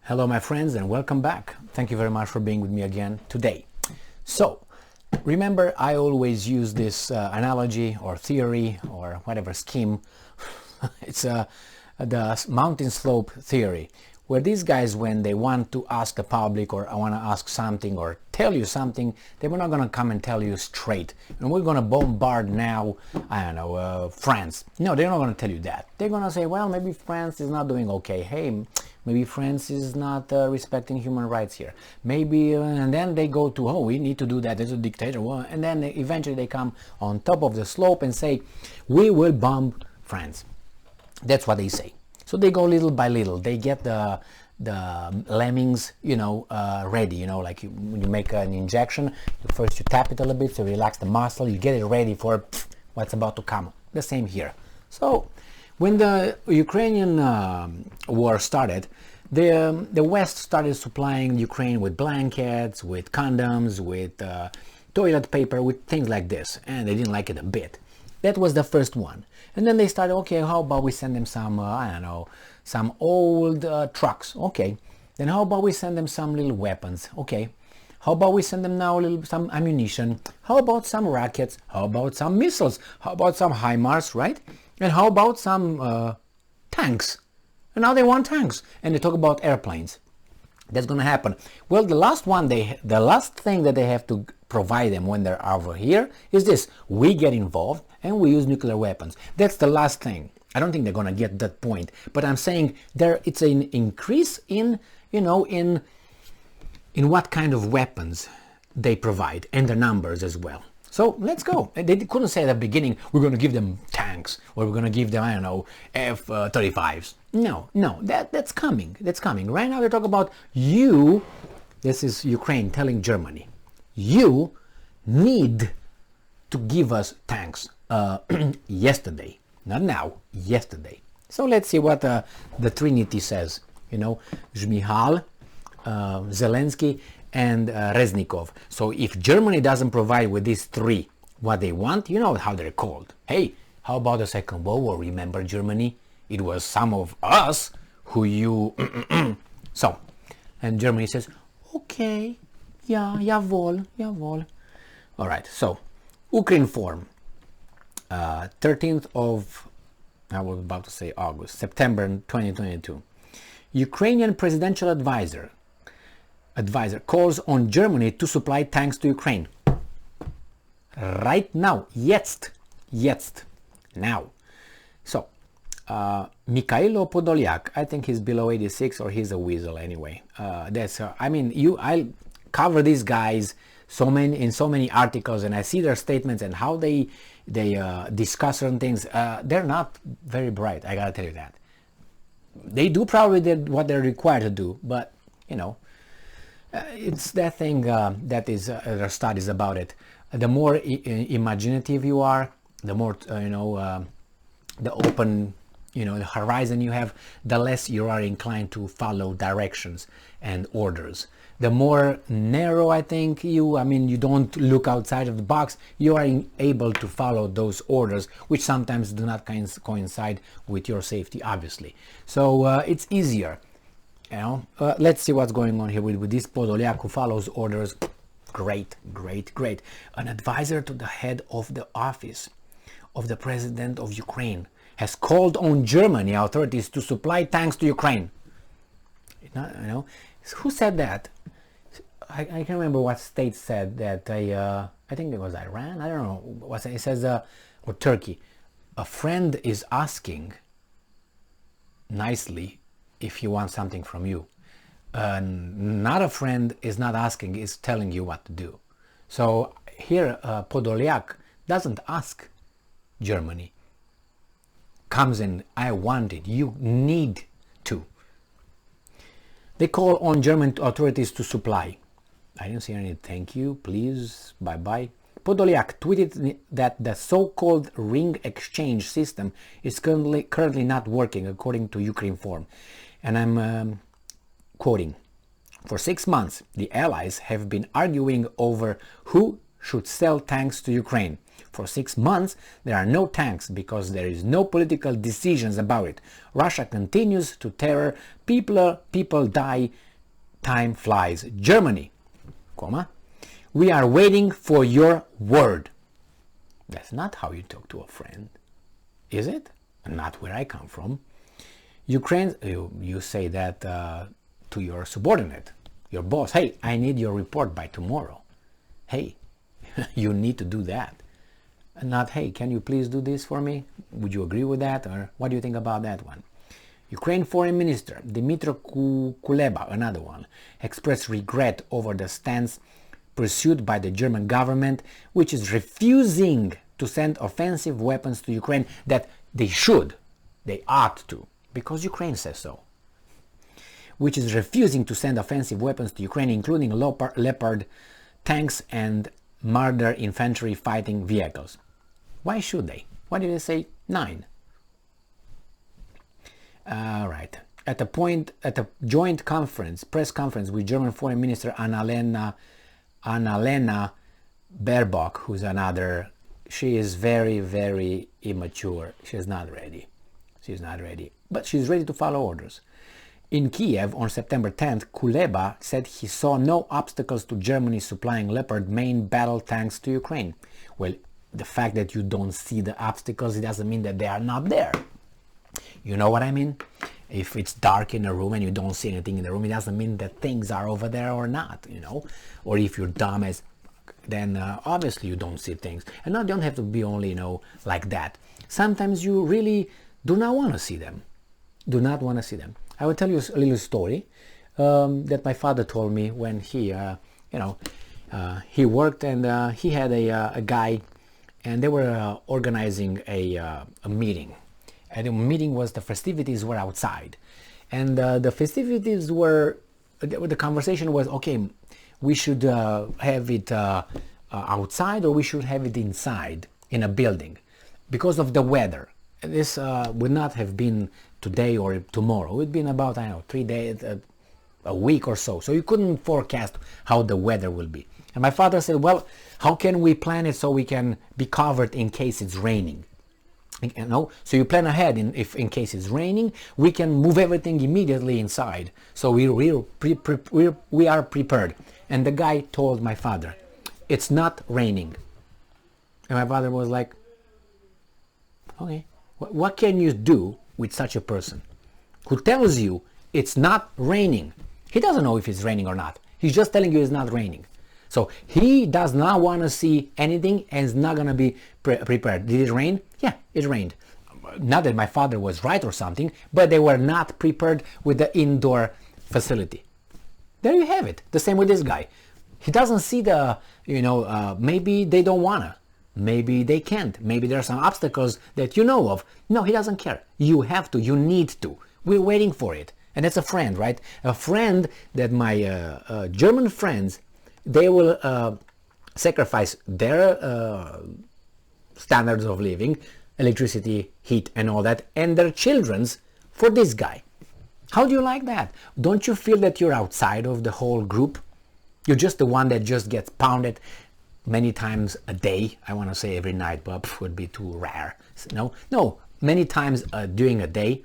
Hello my friends and welcome back. Thank you very much for being with me again today. So remember, I always use this analogy or theory or whatever scheme. It's the mountain slope theory, where these guys, when they want to ask the public or I want to ask something or tell you something, they were not going to come and tell you straight. And we're going to bombard now, I don't know, France. No, they're not going to tell you that. They're going to say, well, maybe France is not doing okay. Hey, maybe France is not respecting human rights here. Maybe, and then they go to, oh, we need to do that. There's a dictator. Well, and then eventually they come on top of the slope and say, we will bomb France. That's what they say. So they go little by little. They get the lemmings, ready. Like when you make an injection, first you tap it a little bit to relax the muscle. You get it ready for what's about to come. The same here. So when the Ukrainian war started, the West started supplying Ukraine with blankets, with condoms, with toilet paper, with things like this, and they didn't like it a bit. That was the first one. And then they started, okay, how about we send them some, some old trucks? Okay. Then how about we send them some little weapons? Okay. How about we send them now some ammunition? How about some rockets? How about some missiles? How about some HIMARS, right? And how about some tanks? And now they want tanks. And they talk about airplanes. That's going to happen. Well, the last thing that they have to provide them when they're over here is this: we get involved and we use nuclear weapons. That's the last thing. I don't think they're going to get that point, but I'm saying it's an increase in what kind of weapons they provide and the numbers as well. So let's go. They couldn't say at the beginning, we're going to give them tanks or we're going to give them, F-35s. No, that's coming. That's coming. Right now they're talking about this is Ukraine telling Germany, you need to give us tanks yesterday. Not now, yesterday. So let's see what the Trinity says. Shmyhal, Zelensky, and Reznikov. So if Germany doesn't provide with these three what they want, you know how they're called. Hey, how about the Second World War? Remember Germany? It was some of us who you... So, and Germany says, okay, yeah, jawohl. All right, so, Ukrinform, 13th of, I was about to say August, September 2022. Ukrainian presidential advisor calls on Germany to supply tanks to Ukraine. Right now, jetzt, now. So, Mikhailo Podolyak, I think he's below 86 or he's a weasel anyway. I'll cover these guys in so many articles, and I see their statements and how they discuss certain things. They're not very bright, I gotta tell you that. They do probably what they're required to do, but it's that thing that is there are studies about it. The more imaginative you are, the more the open the horizon you have, the less you are inclined to follow directions and orders. The more narrow I think you don't look outside of the box, you are able to follow those orders, which sometimes do not coincide with your safety, obviously. So it's easier. Let's see what's going on here with this Podolyak who follows orders. Great. An advisor to the head of the office of the president of Ukraine has called on Germany authorities to supply tanks to Ukraine. Who said that? I can't remember what state said that. I think it was Iran. I don't know. It says or Turkey. A friend is asking nicely if he wants something from you. Not a friend is not asking, is telling you what to do. So here Podolyak doesn't ask Germany. Comes in, I want it, you need to. They call on German authorities to supply. I didn't see any thank you, please, bye-bye. Podolyak tweeted that the so-called ring exchange system is currently not working, according to Ukrinform. And I'm quoting, for 6 months, the allies have been arguing over who should sell tanks to Ukraine. For 6 months, there are no tanks because there is no political decisions about it. Russia continues to terror. People die. Time flies. Germany, comma, we are waiting for your word. That's not how you talk to a friend, is it? Not where I come from. Ukraine, you say that to your subordinate, your boss. Hey, I need your report by tomorrow. Hey, you need to do that. Not, hey, can you please do this for me? Would you agree with that? Or what do you think about that one? Ukraine Foreign Minister Dmytro Kuleba, another one, expressed regret over the stance pursued by the German government, which is refusing to send offensive weapons to Ukraine that they ought to, because Ukraine says so. Which is refusing to send offensive weapons to Ukraine, including Leopard tanks and Marder infantry fighting vehicles. Why should they? Why did they say 9? Right. At a joint press conference with German Foreign Minister Annalena Baerbock, who's another, she is very, very immature. She's not ready. She's not ready. But she's ready to follow orders. In Kiev on September 10th, Kuleba said he saw no obstacles to Germany supplying Leopard main battle tanks to Ukraine. Well, the fact that you don't see the obstacles, it doesn't mean that they are not there. You know what I mean? If it's dark in a room and you don't see anything in the room, it doesn't mean that things are over there or not, you know? Or if you're dumb as, then obviously you don't see things. And no, they don't have to be only, you know, like that. Sometimes you really do not want to see them. Do not want to see them. I will tell you a little story that my father told me when he, he worked and he had a guy, and they were organizing a meeting. And the meeting was, the festivities were outside. And the festivities were, the conversation was, okay, we should have it outside or we should have it inside in a building because of the weather. This would not have been today or tomorrow. It would have been about, I don't know, 3 days, a week or so. So you couldn't forecast how the weather will be. And my father said, well, how can we plan it so we can be covered in case it's raining? You know, so you plan ahead. If in case it's raining, we can move everything immediately inside. So we are prepared. And the guy told my father, it's not raining. And my father was like, okay, what can you do with such a person who tells you it's not raining? He doesn't know if it's raining or not. He's just telling you it's not raining. So he does not want to see anything and is not going to be prepared. Did it rain? Yeah, it rained. Not that my father was right or something, but they were not prepared with the indoor facility. There you have it. The same with this guy. He doesn't see the, maybe they don't want to. Maybe they can't. Maybe there are some obstacles that you know of. No, he doesn't care. You have to. You need to. We're waiting for it. And that's a friend, right? A friend that my German friends, they will sacrifice their standards of living, electricity, heat, and all that, and their children's for this guy. How do you like that? Don't you feel that you're outside of the whole group? You're just the one that just gets pounded many times a day. I want to say every night, but would be too rare. No, many times during a day.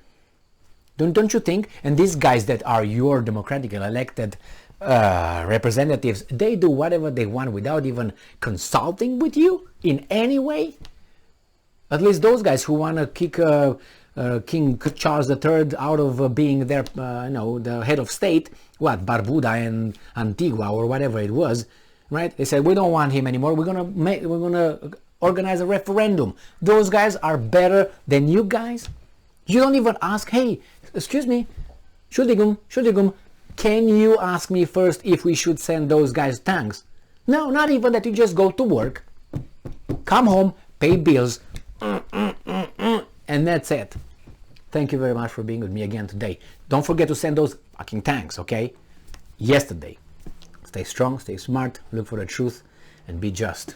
Don't you think? And these guys that are your democratically elected representatives, they do whatever they want without even consulting with you in any way. At least those guys who want to kick King Charles III out of being their, the head of state, Barbuda and Antigua or whatever it was, right? They said we don't want him anymore. We're gonna organize a referendum. Those guys are better than you guys. You don't even ask, hey, excuse me, Schuldigung, can you ask me first if we should send those guys tanks? No, not even that. You just go to work, come home, pay bills, and that's it. Thank you very much for being with me again today. Don't forget to send those fucking tanks, okay? Yesterday. Stay strong, stay smart, look for the truth, and be just.